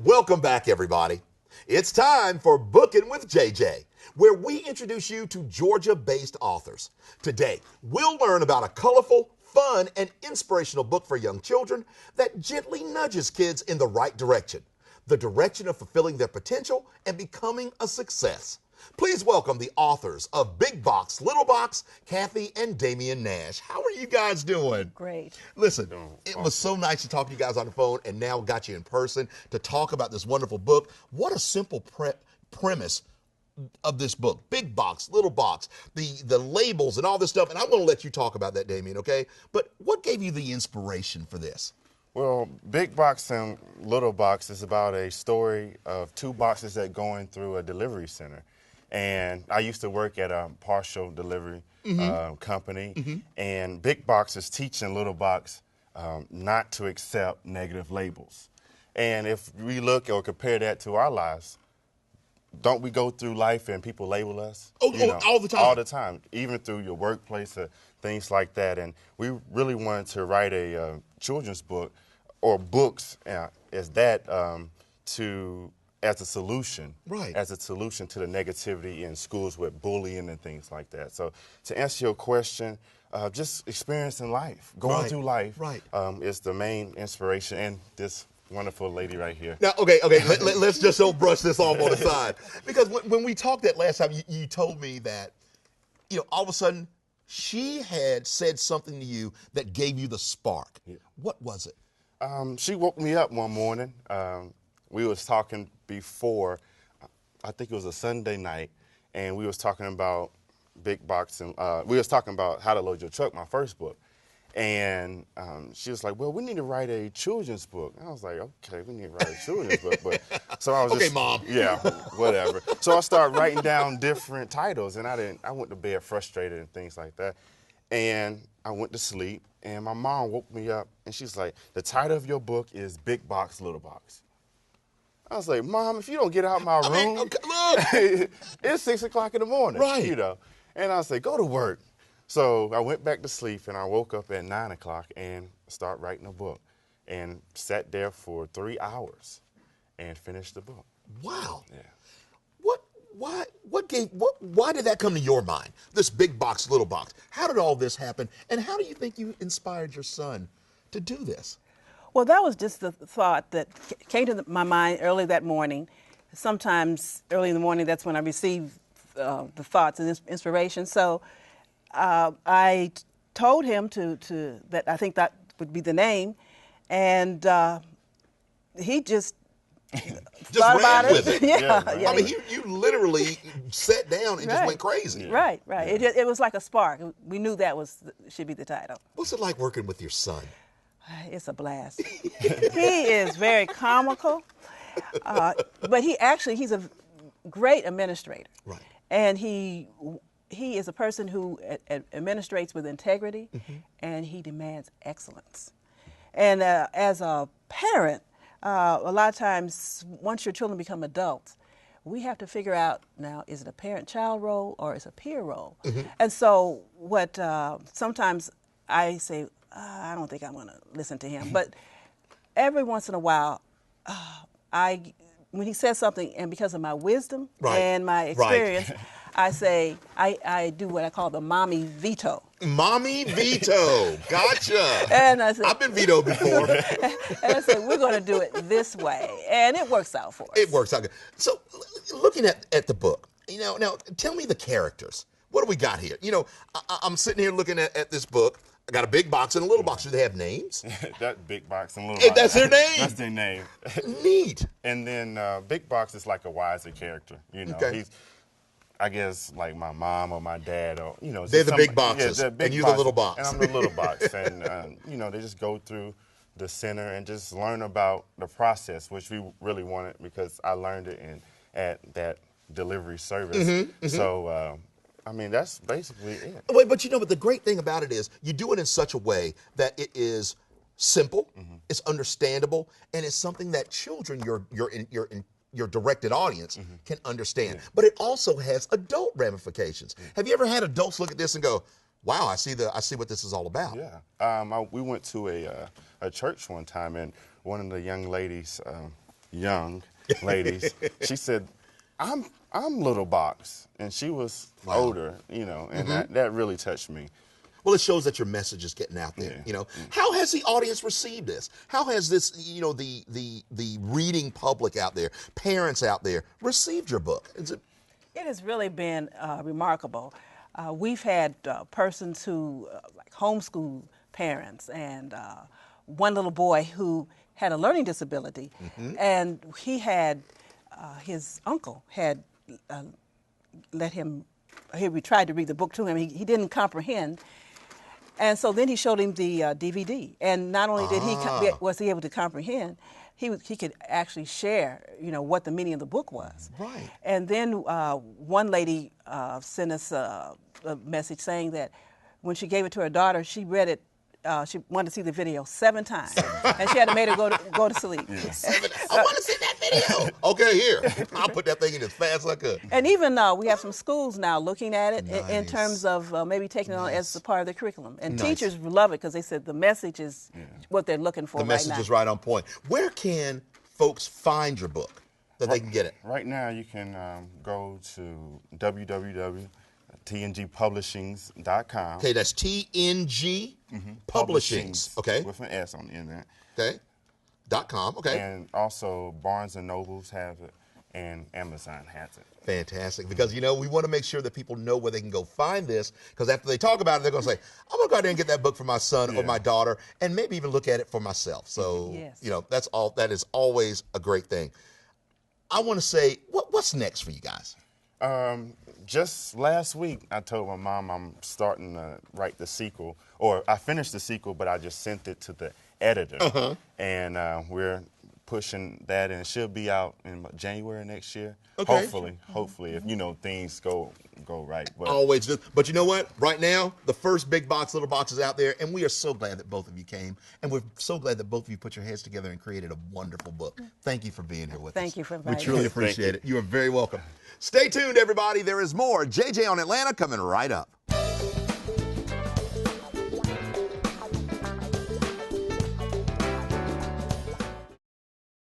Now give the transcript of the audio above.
Welcome back, everybody. It's time for Booking with JJ, where we introduce you to Georgia-based authors. Today, we'll learn about a colorful, fun, and inspirational book for young children that gently nudges kids in the right direction, the direction of fulfilling their potential and becoming a success. Please welcome the authors of Big Box, Little Box, Kathy and Damien Nash. How are you guys doing? Great. Listen, it was so nice to talk to you guys on the phone and now got you in person to talk about this wonderful book. What a simple premise of this book. Big Box, Little Box, the labels and all this stuff. And I'm going to let you talk about that, Damien, okay? But what gave you the inspiration for this? Well, Big Box and Little Box is about a story of two boxes that going through a delivery center. And I used to work at a partial delivery company, and Big Box is teaching Little Box not to accept negative labels. And if we look or compare that to our lives, don't we go through life and people label us? All the time? All the time, even through your workplace or things like that. And we really wanted to write a children's book or books as that as a solution, right? As a solution to the negativity in schools with bullying and things like that. So to answer your question, just experiencing life, going through life, is the main inspiration, and this wonderful lady right here. Now, okay, let's just don't brush this off on the side, because when we talked that last time, you told me that, all of a sudden she had said something to you that gave you the spark. Yeah. What was it? She woke me up one morning. We was talking before, I think it was a Sunday night, and we was talking about Big Box, and we was talking about How to Load Your Truck, my first book. And she was like, well, we need to write a children's book. And I was like, okay, we need to write a children's book. But so I was okay, Mom. Yeah, whatever. So I started writing down different titles, and I went to bed frustrated and things like that. And I went to sleep, and my mom woke me up, and she's like, the title of your book is Big Box, Little Box. I was like, Mom, if you don't get out my room, look, it's 6 o'clock in the morning, right? And I was like, go to work. So I went back to sleep, and I woke up at 9 o'clock and started writing a book, and sat there for 3 hours, and finished the book. Wow. Yeah. Why did that come to your mind? This Big Box, Little Box. How did all this happen, and how do you think you inspired your son to do this? Well, that was just the thought that came to my mind early that morning. Sometimes early in the morning, that's when I receive the thoughts and inspiration. So I told him that I think that would be the name, and he just thought about it. Yeah. I mean, you literally sat down and just went crazy. Right. It was like a spark. We knew that should be the title. What's it like working with your son? It's a blast. He is very comical, but he's a great administrator. Right. And he is a person who administrates with integrity, and he demands excellence. And as a parent, a lot of times, once your children become adults, we have to figure out now, is it a parent-child role or is it a peer role? And so what sometimes I say, I don't think I'm going to listen to him. But every once in a while, when he says something, and because of my wisdom and my experience, I say, I do what I call the mommy veto. Mommy veto. Gotcha. And I said, I've been vetoed before. And I said, we're going to do it this way. And it works out for us. It works out good. So looking at the book, now tell me the characters. What do we got here? I'm sitting here looking at this book. I got a big box and a little box. Do they have names? That Big Box and Little Box. That's their name? That's their name. Neat. And then Big Box is like a wiser character. Okay. He's, I guess, like my mom or my dad, or they're the big boxes, yeah, big and you're box, the little box. And I'm the little box, and they just go through the center and just learn about the process, which we really wanted because I learned it at that delivery service. So. I mean, that's basically it. Wait, but but the great thing about it is you do it in such a way that it is simple, it's understandable, and it's something that children, your directed audience, can understand. Yeah. But it also has adult ramifications. Have you ever had adults look at this and go, wow, I see what this is all about? Yeah. We went to a church one time, and one of the young ladies, young ladies. She said, I'm Little Box, and she was older, you know, and that really touched me. Well, it shows that your message is getting out there. Yeah. You know, how has the audience received this? How has this, you know, the reading public out there, parents out there, received your book? It has really been remarkable. We've had persons who, like homeschool parents, and one little boy who had a learning disability, and he had, his uncle had let him, we tried to read the book to him. He didn't comprehend. And so then he showed him the DVD, and not only did was he able to comprehend, he could actually share, you know, what the meaning of the book was. Right. And then one lady sent us a message saying that when she gave it to her daughter, she read it. She wanted to see the video 7 times, and she had to make her go to sleep. I want to see that video. Okay, here. I'll put that thing in as fast as I could. And even we have some schools now looking at it in terms of maybe taking it on as a part of the curriculum. And teachers love it because they said the message is what they're looking for right now. The message is right on point. Where can folks find your book that they can get it? Right now, you can go to www.tngpublishings.com. Okay, that's TNG Publishings. Okay. With an S on the end there. Okay. .com. Okay. And also Barnes & Nobles has it, and Amazon has it. Fantastic. Because, you know, we want to make sure that people know where they can go find this, because after they talk about it, they're going to say, I'm going to go out there and get that book for my son or my daughter, and maybe even look at it for myself. So, you know, that is always a great thing. I want to say, what's next for you guys? Just last week, I told my mom I'm starting to write the sequel, or I finished the sequel, but I just sent it to the editor, and we're pushing that, and it should be out in January next year. Okay. Hopefully, if you know things go right. But always do. But you know what? Right now, the first Big Box, Little Box is out there, and we are so glad that both of you came, and we're so glad that both of you put your heads together and created a wonderful book. Thank you for being here with us. Thank you for inviting us. We truly appreciate it. You are very welcome. Stay tuned, everybody. There is more JJ on Atlanta coming right up.